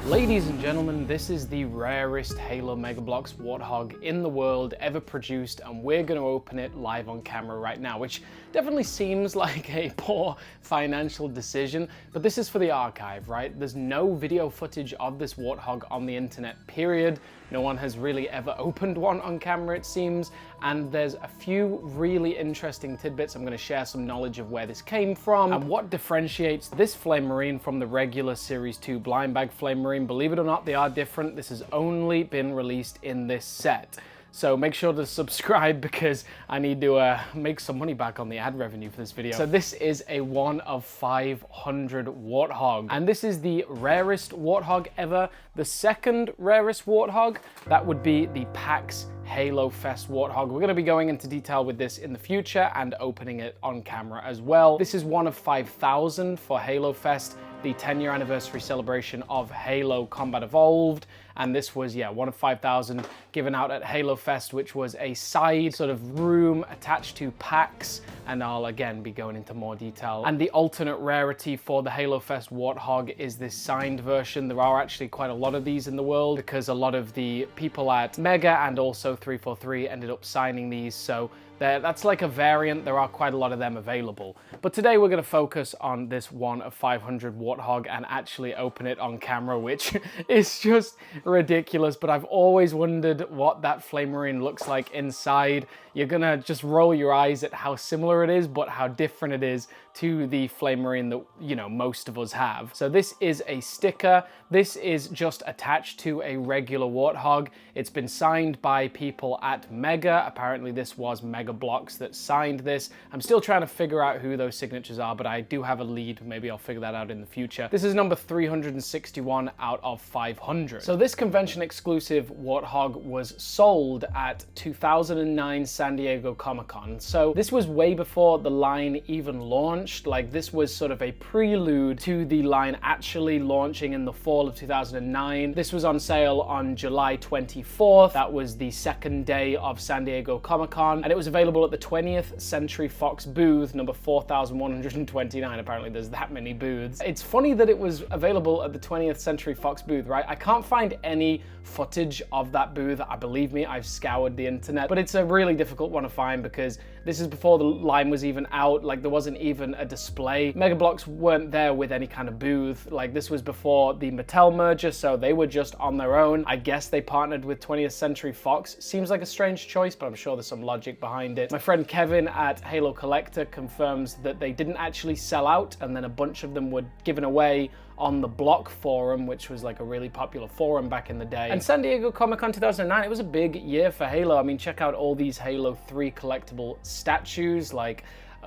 Ladies and gentlemen, this is the rarest Halo Mega Bloks Warthog in the world ever produced, and we're going to open it live on camera right now, which definitely seems like a poor financial decision, but this is for the archive, right? There's no video footage of this Warthog on the internet, period. No one has really ever opened one on camera, it seems, and there's a few really interesting tidbits. I'm going to share some knowledge of where this came from and what differentiates this flame marine from the regular Series 2 blind bag flame marine. Believe it or not, they are different. This has only been released in this set. So make sure to subscribe because I need to make some money back on the ad revenue for this video. So this is a 1 of 500 Warthog, and this is the rarest Warthog ever. The second rarest Warthog, that would be the PAX Halo Fest Warthog. We're going to be going into detail with this in the future and opening it on camera as well. This is 1 of 5,000 for Halo Fest, the 10-year anniversary celebration of Halo Combat Evolved. And this was, yeah, 1 of 5,000 given out at Halo Fest, which was a side sort of room attached to PAX. And I'll again be going into more detail. And the alternate rarity for the Halo Fest Warthog is this signed version. There are actually quite a lot of these in the world because a lot of the people at Mega and also 343 ended up signing these. So that's like a variant. There are quite a lot of them available. But today we're going to focus on this 1 of 500 Warthog and actually open it on camera, which is just ridiculous. But I've always wondered what that flame marine looks like inside. You're going to just roll your eyes at how similar it is, but how different it is to the flame marine that, you know, most of us have. So this is a sticker. This is just attached to a regular Warthog. It's been signed by people at Mega. Apparently this was Mega Bloks that signed this. I'm still trying to figure out who those signatures are, but I do have a lead. Maybe I'll figure that out in the future. This is number 361 out of 500. So this convention exclusive Warthog was sold at 2009 San Diego Comic-Con. So this was way before the line even launched. Like, this was sort of a prelude to the line actually launching in the fall of 2009. This was on sale on July 24th. That was the second day of San Diego Comic-Con, and it was available at the 20th Century Fox booth, number 4129. Apparently there's that many booths. It's funny that it was available at the 20th Century Fox booth, right? I can't find any footage of that booth. Believe me, I've scoured the internet, but it's a really difficult one to find because this is before the line was even out. Like, there wasn't even a display. Mega Bloks weren't there with any kind of booth. Like, this was before the Mattel merger, so they were just on their own. I guess they partnered with 20th Century Fox. Seems like a strange choice, but I'm sure there's some logic behind it. My friend Kevin at Halo Collector confirms that they didn't actually sell out, and then a bunch of them were given away on the Block forum, which was like a really popular forum back in the day. And San Diego Comic-Con 2009, it was a big year for Halo. I mean, check out all these Halo 3 collectible statues. Like,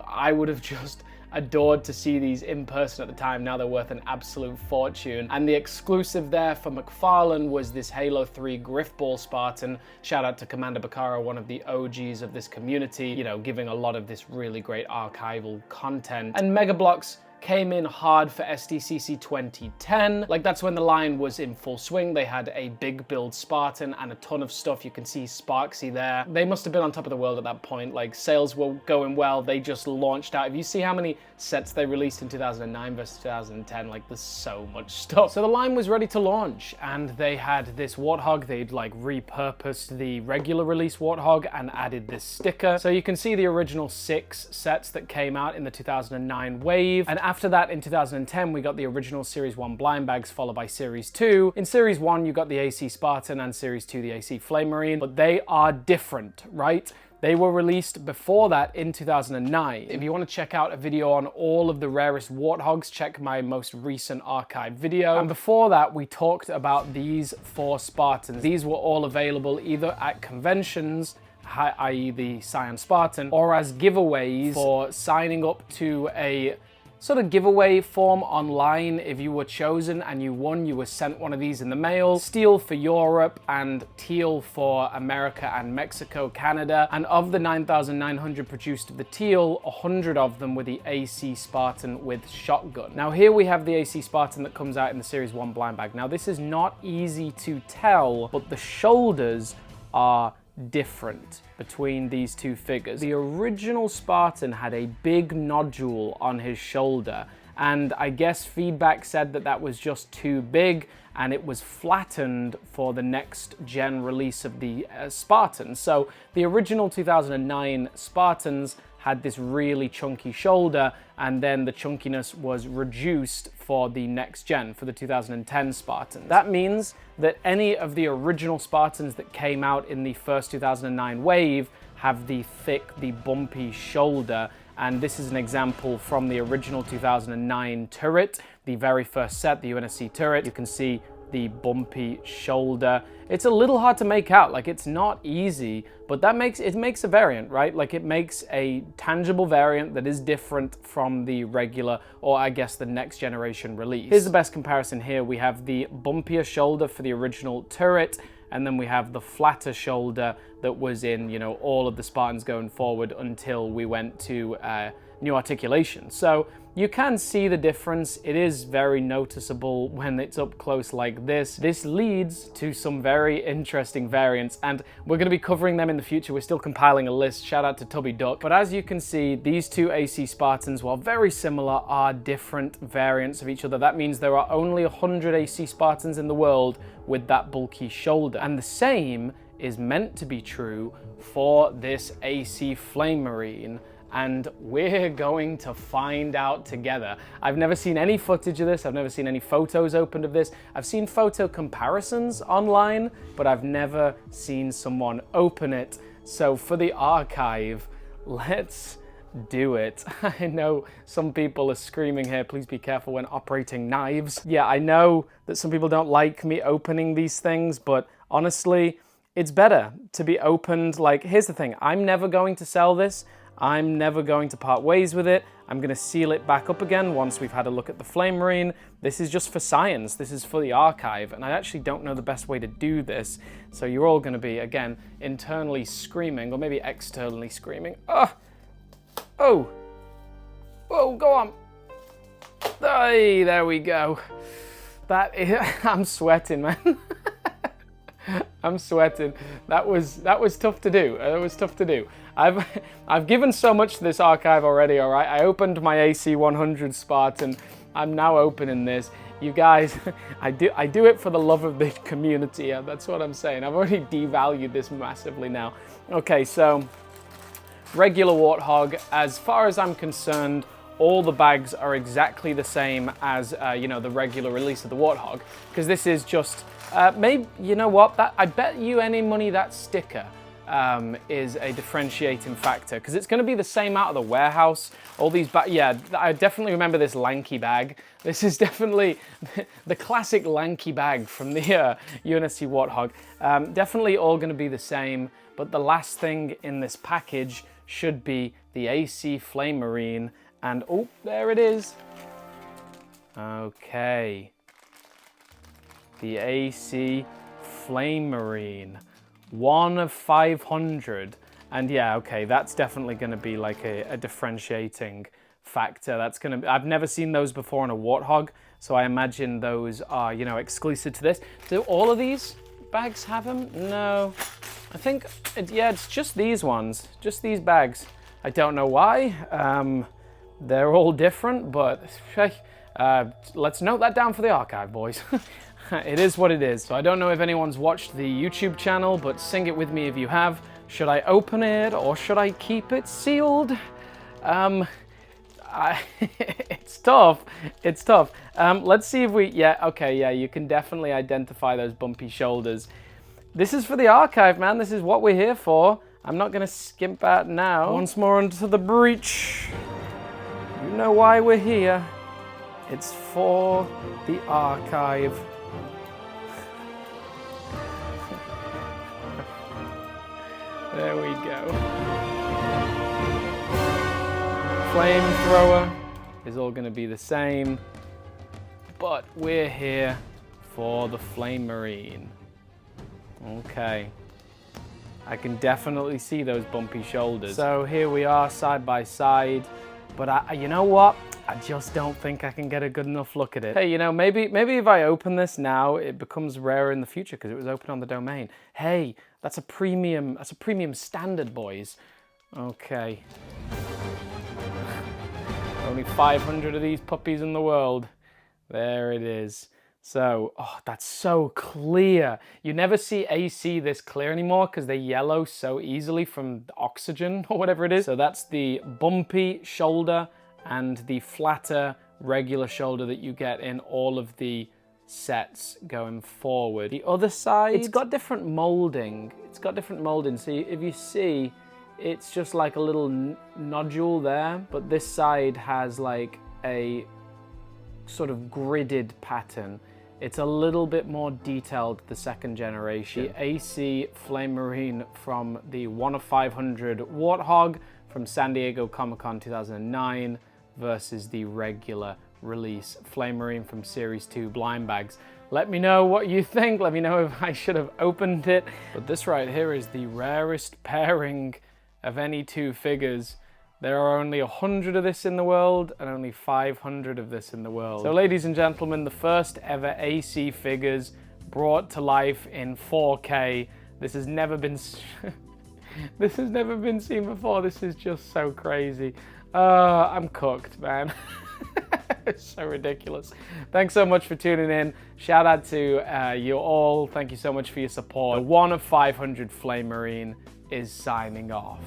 I would have just adored to see these in person at the time. Now they're worth an absolute fortune. And the exclusive there for McFarlane was this Halo 3 Griffball Spartan. Shout out to Commander Baccara, one of the OGs of this community, you know, giving a lot of this really great archival content. And Mega Bloks came in hard for SDCC 2010. Like, that's when the line was in full swing. They had a big build Spartan and a ton of stuff. You can see Sparksy there. They must have been on top of the world at that point. Like, sales were going well. They just launched out. If you see how many sets they released in 2009 versus 2010, like, there's so much stuff. So the line was ready to launch, and they had this Warthog. They'd like repurposed the regular release Warthog and added this sticker. So you can see the original 6 sets that came out in the 2009 wave. And after that, in 2010, we got the original Series 1 blind bags, followed by Series 2. In Series 1, you got the AC Spartan, and Series 2, the AC Flame Marine, but they are different, right? They were released before that in 2009. If you want to check out a video on all of the rarest Warthogs, check my most recent archive video. And before that, we talked about these 4 Spartans. These were all available either at conventions, i.e. the Scion Spartan, or as giveaways for signing up to a sort of giveaway form online. If you were chosen and you won, you were sent one of these in the mail. Steel for Europe and teal for America and Mexico, Canada. And of the 9,900 produced of the teal, 100 of them were the AC Spartan with shotgun. Now here we have the AC Spartan that comes out in the Series 1 blind bag. Now this is not easy to tell, but the shoulders are different between these two figures. The original Spartan had a big nodule on his shoulder, and I guess feedback said that that was just too big and it was flattened for the next gen release of the Spartan. So the original 2009 Spartans had this really chunky shoulder, and then the chunkiness was reduced for the next gen, for the 2010 Spartans. That means that any of the original Spartans that came out in the first 2009 wave have the thick, the bumpy shoulder, and this is an example from the original 2009 turret, the very first set, the UNSC turret. You can see the bumpy shoulder. It's a little hard to make out, like it's not easy, but that makes a variant, right? Like it makes a tangible variant that is different from the regular, or I guess the next generation release. Here's the best comparison here. We have the bumpier shoulder for the original turret, and then we have the flatter shoulder that was in, you know, all of the Spartans going forward until we went to new articulation. So you can see the difference. It is very noticeable when it's up close like this. This leads to some very interesting variants, and we're going to be covering them in the future. We're still compiling a list. Shout out to Tubby Duck. But as you can see, these two AC Spartans, while very similar, are different variants of each other. That means there are only 100 AC Spartans in the world with that bulky shoulder. And the same is meant to be true for this AC Flame Marine, and we're going to find out together. I've never seen any footage of this. I've never seen any photos opened of this. I've seen photo comparisons online, but I've never seen someone open it. So for the archive, let's do it. I know some people are screaming here, please be careful when operating knives. Yeah, I know that some people don't like me opening these things, but honestly, it's better to be opened. Like, here's the thing, I'm never going to sell this. I'm never going to part ways with it. I'm going to seal it back up again once we've had a look at the Flame Marine. This is just for science. This is for the archive, and I actually don't know the best way to do this. So you're all going to be, again, internally screaming, or maybe externally screaming. Oh! Oh! Oh, go on! Hey, there we go. That is, I'm sweating, man. I'm sweating. That was tough to do. That was tough to do. I've given so much to this archive already, all right? I opened my AC 100 Spartan. I'm now opening this. You guys, I do it for the love of the community. That's what I'm saying. I've already devalued this massively now. Okay, so regular Warthog, as far as I'm concerned, all the bags are exactly the same as you know, the regular release of the Warthog, because this is just maybe, you know what, that I bet you any money that sticker is a differentiating factor, because it's going to be the same out of the warehouse. All these yeah, I definitely remember this lanky bag. This is definitely the classic lanky bag from the UNSC Warthog. Definitely all going to be the same, but the last thing in this package should be the AC Flame Marine. And oh, there it is. Okay. The AC Flame Marine. 1 of 500. And yeah, okay, that's definitely going to be like a differentiating factor. That's going to, I've never seen those before on a Warthog, so I imagine those are, you know, exclusive to this. Do all of these bags have them? No. I think, yeah, it's just these ones. Just these bags. I don't know why. They're all different, but let's note that down for the archive, boys. It is what it is. So I don't know if anyone's watched the YouTube channel, but sing it with me if you have. Should I open it or should I keep it sealed? It's tough. It's tough. Let's see if we, yeah, okay, yeah, you can definitely identify those bumpy shoulders. This is for the archive, man. This is what we're here for. I'm not going to skimp out now. Once more into the breach. You know why we're here. It's for the archive. There we go. Flamethrower is all going to be the same, but we're here for the Flame Marine. Okay. I can definitely see those bumpy shoulders. So here we are side by side. But you know what? I just don't think I can get a good enough look at it. Hey, you know, maybe if I open this now, it becomes rarer in the future because it was open on the domain. Hey, that's a premium only 500 of these puppies in the world. There it is. So, oh, that's so clear. You never see AC this clear anymore because they yellow so easily from the oxygen or whatever it is. So that's the bumpy shoulder and the flatter regular shoulder that you get in all of the sets going forward. The other side, it's got different molding. So if you see, it's just like a little nodule there, but this side has like a sort of gridded pattern. It's a little bit more detailed, the second generation. The AC Flame Marine from the 1 of 500 Warthog from San Diego Comic-Con 2009 versus the regular release Flame Marine from Series 2 blind bags. Let me know what you think. Let me know if I should have opened it. But this right here is the rarest pairing of any two figures. There are only 100 of this in the world and only 500 of this in the world. So ladies and gentlemen, the first ever AC figures brought to life in 4K. This has never been this has never been seen before. This is just so crazy. I'm cooked, man. It's so ridiculous. Thanks so much for tuning in. Shout out to you all. Thank you so much for your support. The 1 of 500 Flame Marine is signing off.